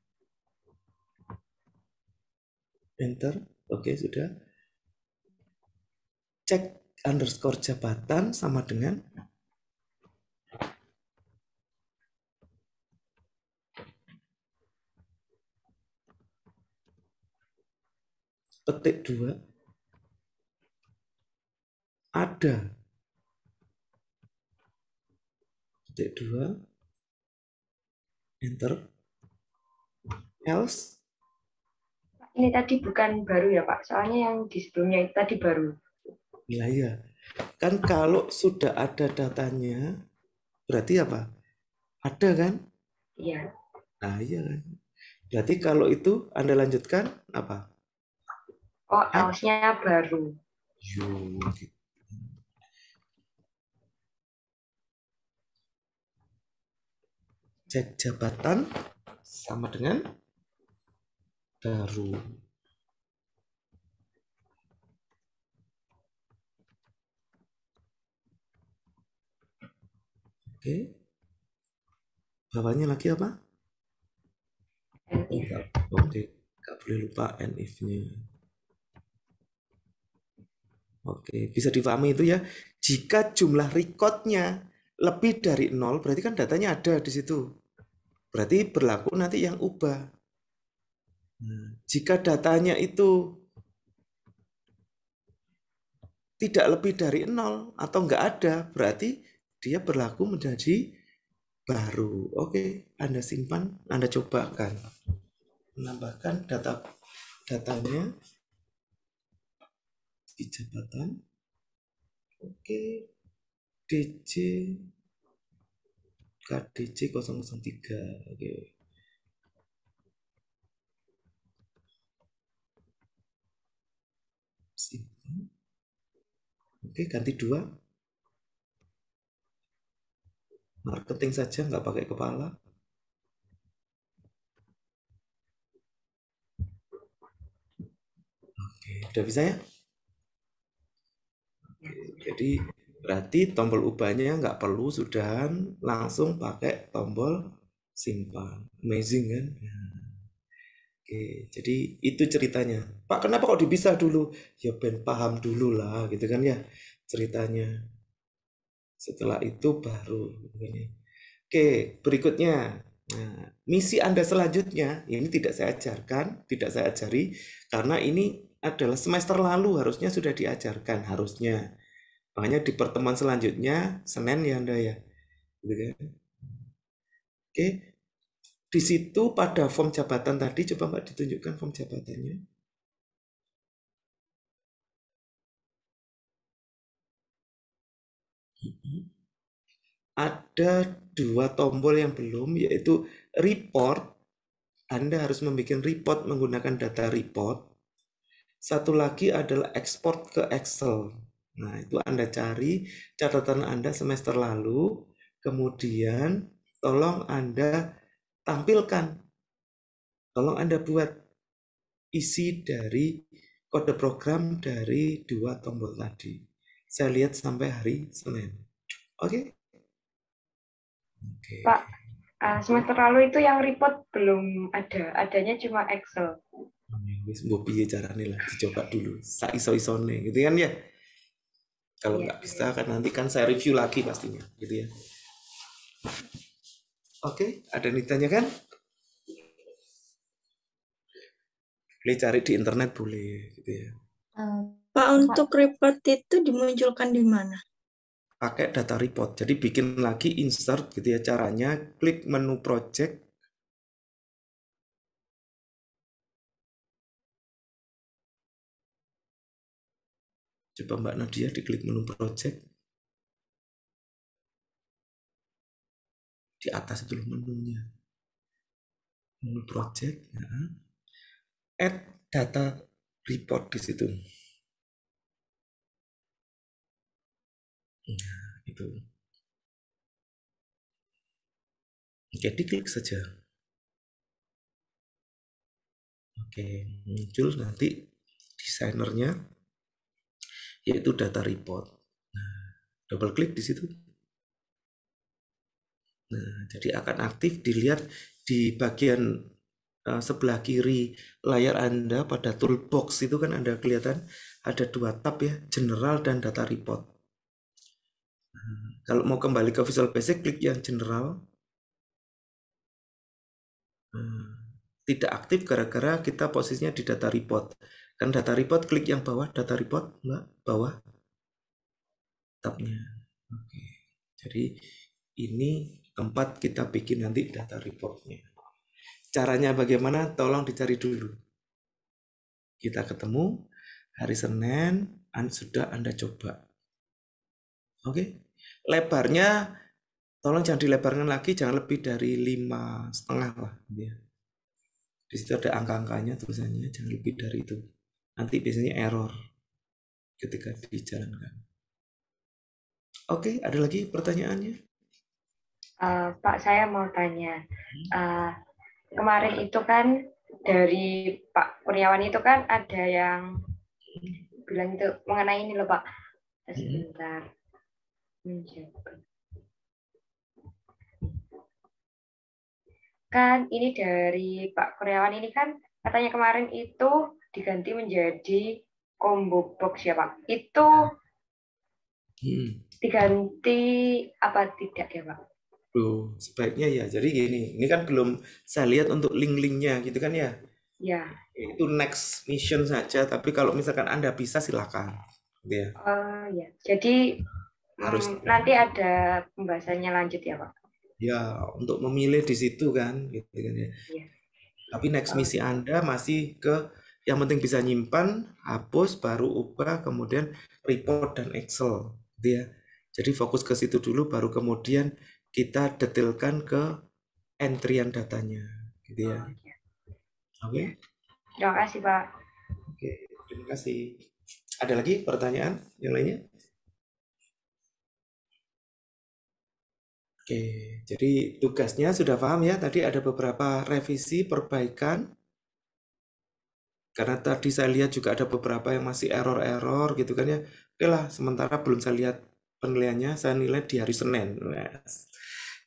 enter. Oke, sudah. Cek underscore jabatan sama dengan petik 2 ada petik 2 enter else. Ini tadi bukan baru ya Pak, soalnya yang di sebelumnya itu tadi baru. Iya, kan kalau sudah ada datanya berarti apa? Ada kan? Iya. Nah iya kan. Berarti kalau itu Anda lanjutkan apa? Oh, else-nya baru. Gitu. Cek jabatan sama dengan baru. Oke. Bawahnya lagi apa? Oke, nggak boleh lupa and if-nya. Oke, bisa dipahami itu ya. Jika jumlah recordnya lebih dari 0, berarti kan datanya ada di situ. Berarti berlaku nanti yang ubah. Nah, jika datanya itu tidak lebih dari 0 atau nggak ada, berarti dia berlaku menjadi baru. Oke, Anda simpan, Anda cobakan. Menambahkan datanya di jabatan. Oke, DC KDC 003. Oke. Simpan. Oke, ganti 2. Marketing saja, nggak pakai kepala. Oke, udah bisa ya? Oke, jadi berarti tombol ubahnya nggak perlu sudahan, langsung pakai tombol simpan. Amazing kan? Oke, jadi itu ceritanya. Pak, kenapa kok dipisah dulu? Ya ben paham dulu lah, gitu kan ya ceritanya. Setelah itu baru. Oke, berikutnya. Nah, misi Anda selanjutnya, ini tidak saya ajarkan, tidak saya ajari, karena ini adalah semester lalu harusnya sudah diajarkan, harusnya. Makanya di pertemuan selanjutnya, Senin ya Anda ya. Gitu kan? Oke, di situ pada form jabatan tadi, coba Mbak ditunjukkan form jabatannya. Ada 2 tombol yang belum, yaitu report. Anda harus membuat report menggunakan data report. Satu lagi adalah export ke Excel. Nah, itu Anda cari catatan Anda semester lalu, kemudian tolong Anda tampilkan. Tolong Anda buat isi dari kode program dari 2 tombol tadi. Saya lihat sampai hari Senin. Oke? Pak, semester lalu itu yang report belum ada, adanya cuma Excel. Wis mbok piye carane lah, dicoba dulu sak iso-isone gitu kan ya. Kalau nggak bisa kan nanti kan saya review lagi pastinya gitu ya. Oke, ada yang ditanyakan? Boleh cari di internet boleh gitu ya. Pak, untuk report itu dimunculkan di mana? Pakai data report. Jadi bikin lagi insert gitu ya caranya, klik menu project. Coba Mbak Nadia diklik menu project. Di atas itu menunya. Menu project, ya. Add data report di situ. Nah, itu. Oke, diklik saja. Oke, muncul nanti desainernya, yaitu data report. Nah, double klik di situ. Nah, jadi akan aktif dilihat di bagian sebelah kiri layar Anda pada toolbox itu kan Anda kelihatan ada 2 tab ya, general dan data report. Nah, kalau mau kembali ke Visual Basic, klik yang general. Tidak aktif gara-gara kita posisinya di data report. Kan data report, klik yang bawah, data report, Mbak, bawah tabnya. Oke. Jadi ini tempat kita bikin nanti data reportnya. Caranya bagaimana? Tolong dicari dulu. Kita ketemu hari Senin, sudah Anda coba. Oke. Lebarnya tolong jangan dilebarkan lagi, jangan lebih dari 5,5 lah. Ya. Di situ ada angka-angkanya tulisannya, jangan lebih dari itu. Nanti biasanya error ketika dijalankan. Oke, ada lagi pertanyaannya? Pak, saya mau tanya. Kemarin itu kan dari Pak Kurniawan itu kan ada yang bilang itu mengenai ini loh Pak. Sebentar. Kan ini dari Pak Kurniawan ini kan katanya kemarin itu diganti menjadi combo box ya Pak. Itu diganti apa tidak ya Pak? Loh, sebaiknya ya. Jadi gini, ini kan belum saya lihat untuk link-linknya gitu kan ya. Ya. Itu next mission saja. Tapi kalau misalkan Anda bisa silakan. Gitu ya. Ya. Jadi harus nanti ada pembahasannya lanjut ya Pak. Ya, untuk memilih di situ kan, gitu kan ya. Ya. Tapi next misi Anda masih ke yang penting bisa nyimpan, hapus, baru ubah, kemudian report dan Excel, gitu ya. Jadi fokus ke situ dulu, baru kemudian kita detailkan ke entrian datanya, gitu ya. Oke. Terima kasih, Pak. Oke, terima kasih. Ada lagi pertanyaan yang lainnya? Oke, jadi tugasnya sudah paham ya. Tadi ada beberapa revisi, perbaikan. Karena tadi saya lihat juga ada beberapa yang masih error-error gitu kan ya. Oke lah, sementara belum saya lihat penilaiannya, saya nilai di hari Senin. Yes.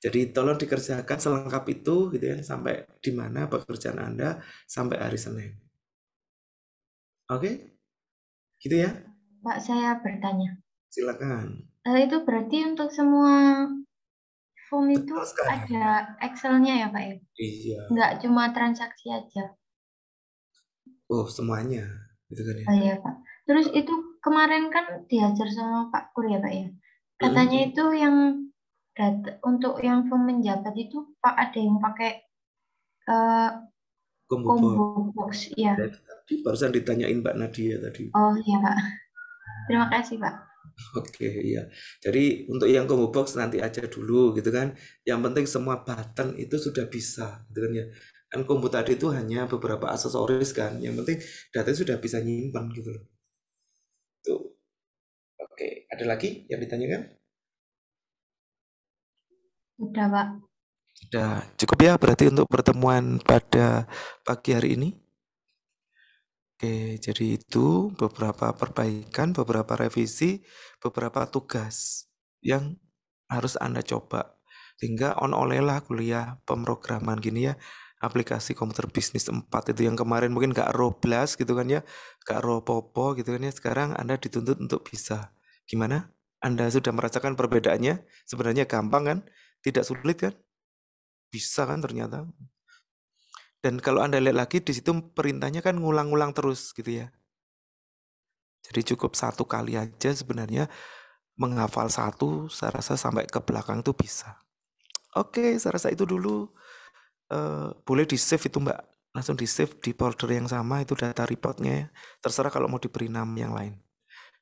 Jadi tolong dikerjakan selengkap itu gitu ya, sampai di mana pekerjaan Anda sampai hari Senin. Oke? Gitu ya? Pak, saya bertanya. Silakan. Itu berarti untuk semua form itu Betul sekali. ada Excel-nya ya, Pak ya? Iya. Nggak cuma transaksi aja. Oh, semuanya. Gitu kan ya. Oh iya, Pak. Terus itu kemarin kan diajar sama Pak Kur ya, Pak ya? Katanya itu yang data, untuk yang form menjabat itu Pak ada yang pakai combo box. Iya. Tadi barusan ditanyain Mbak Nadia tadi. Oh iya, Pak. Terima kasih, Pak. Oke, iya. Jadi untuk yang combo box nanti aja dulu gitu kan. Yang penting semua button itu sudah bisa gitu kan ya. Kan combo tadi itu hanya beberapa aksesoris kan. Yang penting datanya sudah bisa nyimpan gitu loh. Tuh. Oke, ada lagi yang ditanyakan? Udah, Pak. Sudah cukup ya berarti untuk pertemuan pada pagi hari ini. Oke, jadi itu beberapa perbaikan, beberapa revisi, beberapa tugas yang harus Anda coba. Sehingga oleh lah kuliah pemrograman gini ya, aplikasi komputer bisnis 4 itu yang kemarin mungkin gak roblas gitu kan ya, gak ropopo gitu kan ya, sekarang Anda dituntut untuk bisa. Gimana? Anda sudah merasakan perbedaannya? Sebenarnya gampang kan? Tidak sulit kan? Bisa kan ternyata? Dan kalau Anda lihat lagi di situ perintahnya kan ngulang-ngulang terus gitu ya. Jadi cukup satu kali aja sebenarnya menghafal satu, saya rasa sampai ke belakang tuh bisa. Oke, saya rasa itu dulu. Boleh di save itu Mbak, langsung di save di folder yang sama itu data reportnya ya. Terserah kalau mau diberi nama yang lain.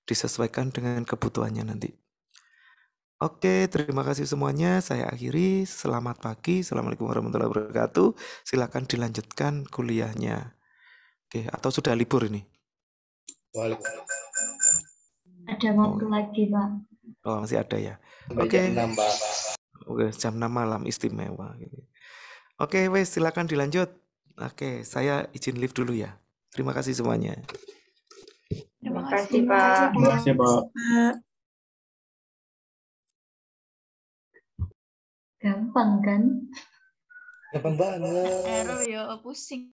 Disesuaikan dengan kebutuhannya nanti. Oke, terima kasih semuanya. Saya akhiri. Selamat pagi. Assalamualaikum warahmatullahi wabarakatuh. Silakan dilanjutkan kuliahnya. Oke, atau sudah libur ini? Ada waktu lagi, Pak. Oh, masih ada ya. Oke. Oke, jam 6 malam istimewa. Oke, wes silakan dilanjut. Oke, saya izin live dulu ya. Terima kasih semuanya. Terima kasih, Pak. Terima kasih, Pak. Gampang kan? Gampang banget. Error ya, pusing.